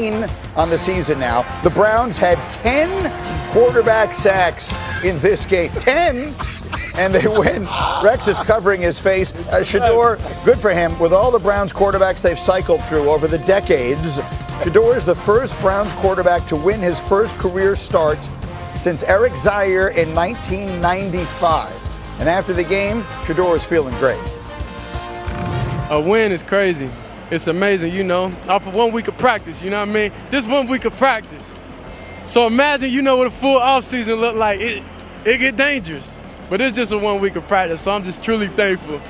On the season now. The Browns had 10 quarterback sacks in this game. 10! And they win. Rex is covering his face. Shedeur, good for him. With all the Browns quarterbacks they've cycled through over the decades, Shedeur is the first Browns quarterback to win his first career start since Eric Zaire in 1995. And after the game, Shedeur is feeling great. A win is crazy. It's amazing, off of 1 week of practice, you know what I mean? Just 1 week of practice. So imagine, what a full offseason look like. It get dangerous. But it's just a 1 week of practice, so I'm just truly thankful,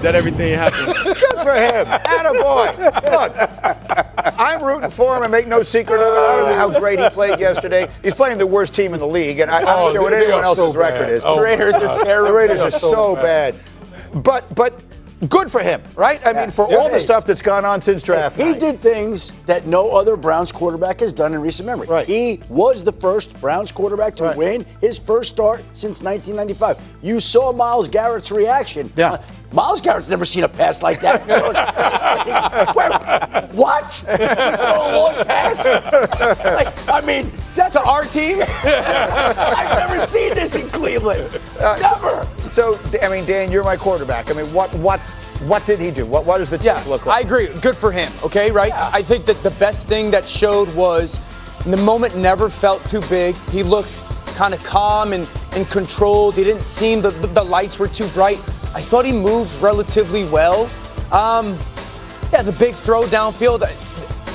that everything happened. Good for him. Attaboy. Look, I'm rooting for him and make no secret of it. I don't know how great he played yesterday. He's playing the worst team in the league, and I don't care what anyone else's record is. The Raiders are terrible. The Raiders are so bad. But good for him, right? I mean, for all the stuff that's gone on since draft night. He did things that no other Browns quarterback has done in recent memory. Right. He was the first Browns quarterback to win his first start since 1995. You saw Myles Garrett's reaction. Yeah. Myles Garrett's never seen a pass like that. What? A long pass? That's our team? I've never seen this in Cleveland. Never. So, Dan, you're my quarterback. What did he do? What does the team look like? I agree. Good for him, okay, right? Yeah. I think that the best thing that showed was the moment never felt too big. He looked kind of calm and controlled. He didn't seem the lights were too bright. I thought he moved relatively well. The big throw downfield.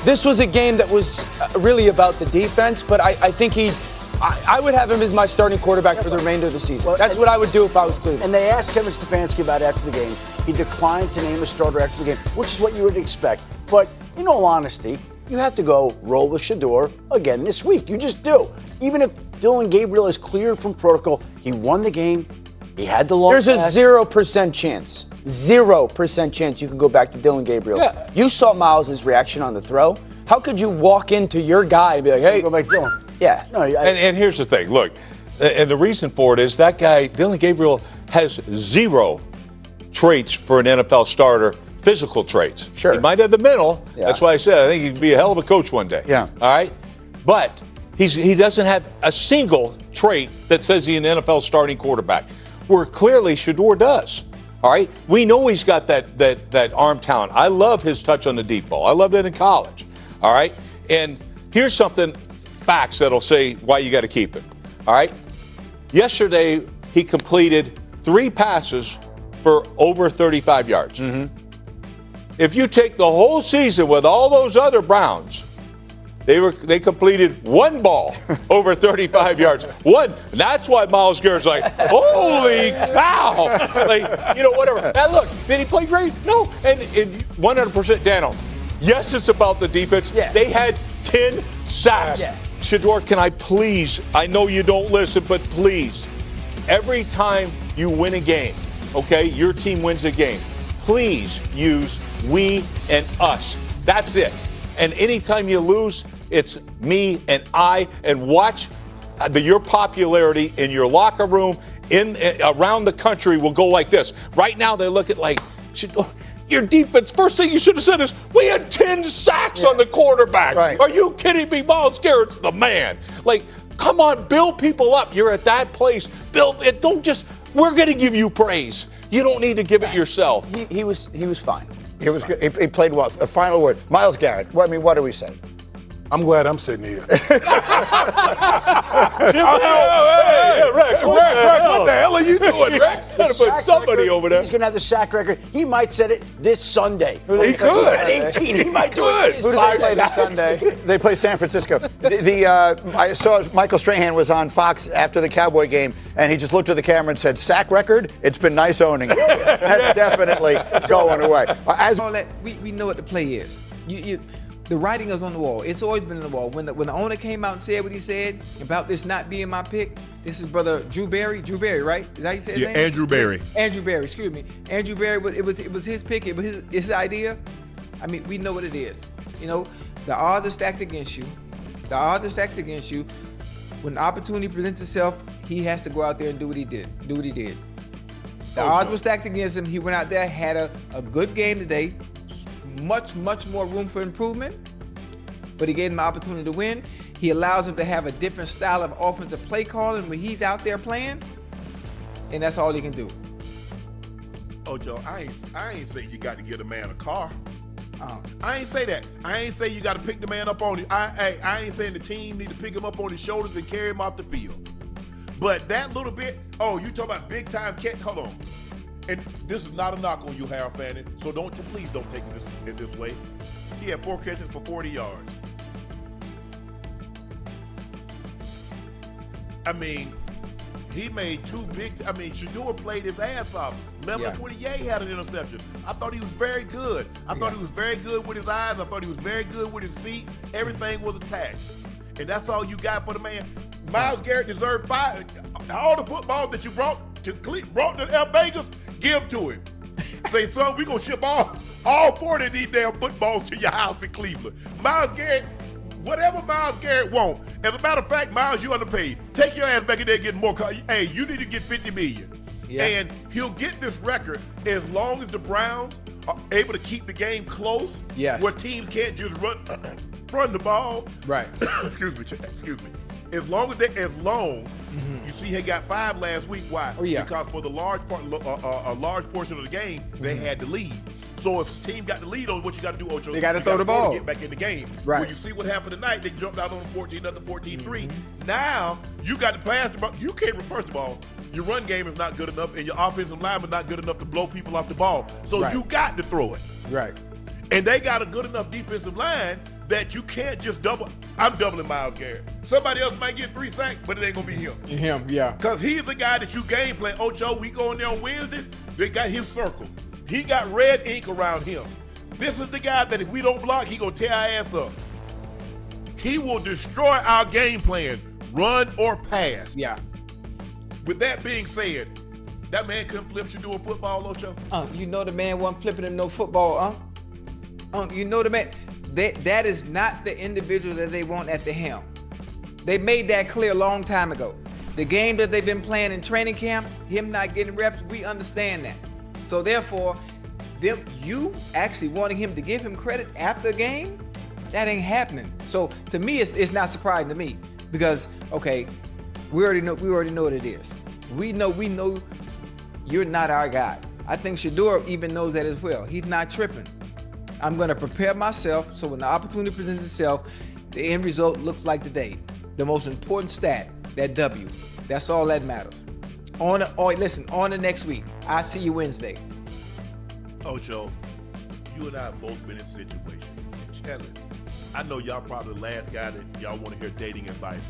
This was a game that was really about the defense, but I think I would have him as my starting quarterback for the remainder of the season. That's what I would do if I was Cleveland. And they asked Kevin Stefanski about it after the game. He declined to name a starter after the game, which is what you would expect. But in all honesty, you have to go roll with Shedeur again this week. You just do. Even if Dillon Gabriel is cleared from protocol, he won the game. He had the long There's pass. a 0% chance. 0% chance you can go back to Dillon Gabriel. Yeah. You saw Myles' reaction on the throw. How could you walk into your guy and be like, hey, go back to Dillon? Yeah. No, and here's the thing. Look, and the reason for it is that guy, Dillon Gabriel, has zero traits for an NFL starter, physical traits. Sure. He might have the mental. Yeah. That's why I said I think he could be a hell of a coach one day. Yeah. All right? But he doesn't have a single trait that says he's an NFL starting quarterback, where clearly Shedeur does. All right? We know he's got that arm talent. I love his touch on the deep ball. I loved it in college. All right? And here's something, facts that'll say why you got to keep him. All right? Yesterday, he completed 3 passes for over 35 yards. Mm-hmm. If you take the whole season with all those other Browns, they completed 1 ball over 35 yards. 1. That's why Myles Garrett's like, holy cow! Whatever. Now look, did he play great? No. And 100% Dano. Yes, it's about the defense. Yeah. They had 10 sacks. Yeah. Shedeur, can I please, I know you don't listen, but please, every time you win a game, okay, your team wins a game, please use we and us. That's it. And anytime you lose, it's me and I. And watch your popularity in your locker room, around the country will go like this. Right now, they look at like, your defense, first thing you should have said is, we had 10 sacks on the quarterback. Right. Are you kidding me? Myles Garrett's the man. Like, come on, build people up. You're at that place. Build it. Don't just, we're going to give you praise. You don't need to give it yourself. He was fine. He was good. He played well. A final word. Myles Garrett. What do we say? I'm glad I'm sitting here. Rex, what the hell are you doing, Rex? Gotta put somebody over there. He's going to have the sack record. He might set it this Sunday. He could. At 18, he might do it this Who do they play this Sunday? They play San Francisco. I saw Michael Strahan was on Fox after the Cowboy game, and he just looked at the camera and said, sack record? It's been nice owning it. That's definitely going away. We know what the play is. The writing is on the wall. It's always been on the wall. When the owner came out and said what he said about this not being my pick, this is brother Drew Berry. Drew Berry, right? Is that how you say his name? Andrew Berry. Andrew Berry, excuse me. Andrew Berry, it was his pick. It was his idea. I mean, we know what it is. The odds are stacked against you. When the opportunity presents itself, he has to go out there and do what he did. The odds were stacked against him. He went out there, had a good game today. Much more room for improvement, but he gave him the opportunity to win. He allows him to have a different style of offensive play calling when he's out there playing, and that's all he can do. Oh, Joe, I ain't say you got to get a man a car. I ain't say that. I ain't say you got to pick the man up on it. I ain't saying the team need to pick him up on his shoulders and carry him off the field. But that little bit, you talk about big time catch. Hold on. And this is not a knock on you, Harold Fanning. So please don't take it this way. He had 4 catches for 40 yards. I mean, he made 2 big. Shedeur played his ass off. 28 had an interception. I thought he was very good. I thought he was very good with his eyes. I thought he was very good with his feet. Everything was attached. And that's all you got for the man. Myles Garrett deserved 5. All the footballs that you brought to Vegas, give to him. Say, son, we gonna ship all 40 of these damn footballs to your house in Cleveland. Myles Garrett, whatever Myles Garrett want. As a matter of fact, Myles, you underpaid. Take your ass back in there and get more. Hey, you need to get $50 million. Yeah. And he'll get this record as long as the Browns are able to keep the game close. Yes. Where teams can't just run the ball. Right. Excuse me. As long you see he got 5 last week. Why? Oh, yeah. Because for the large portion of the game, they had the lead. So if the team got the lead on what you got to do, Ocho, they got to throw the ball to get back in the game. Right. Well, you see what happened tonight. They jumped out on 14-3. Now you got to pass the ball. You can't. First of all, your run game is not good enough, and your offensive line is not good enough to blow people off the ball. So you got to throw it. Right. And they got a good enough defensive line that you can't just double. I'm doubling Myles Garrett. Somebody else might get 3 sacks, but it ain't gonna be him. Because he's the guy that you game plan. Ocho, we go in there on Wednesdays, they got him circled. He got red ink around him. This is the guy that if we don't block, he gonna tear our ass up. He will destroy our game plan, run or pass. Yeah. With that being said, that man couldn't flip you doing football, Ocho? You know the man wasn't flipping him no football, you know the man. That is not the individual that they want at the helm. They made that clear a long time ago. The game that they've been playing in training camp, him not getting reps, we understand that. So therefore, you actually wanting him to give him credit after a game, that ain't happening. So to me, it's not surprising to me because okay, we already know what it is. We know you're not our guy. I think Shedeur even knows that as well. He's not tripping. I'm going to prepare myself so when the opportunity presents itself, the end result looks like today. The most important stat, that W. That's all that matters. On the next week. I'll see you Wednesday. Ocho, you and I have both been in situations. And Shannon, I know y'all probably the last guy that y'all want to hear dating advice.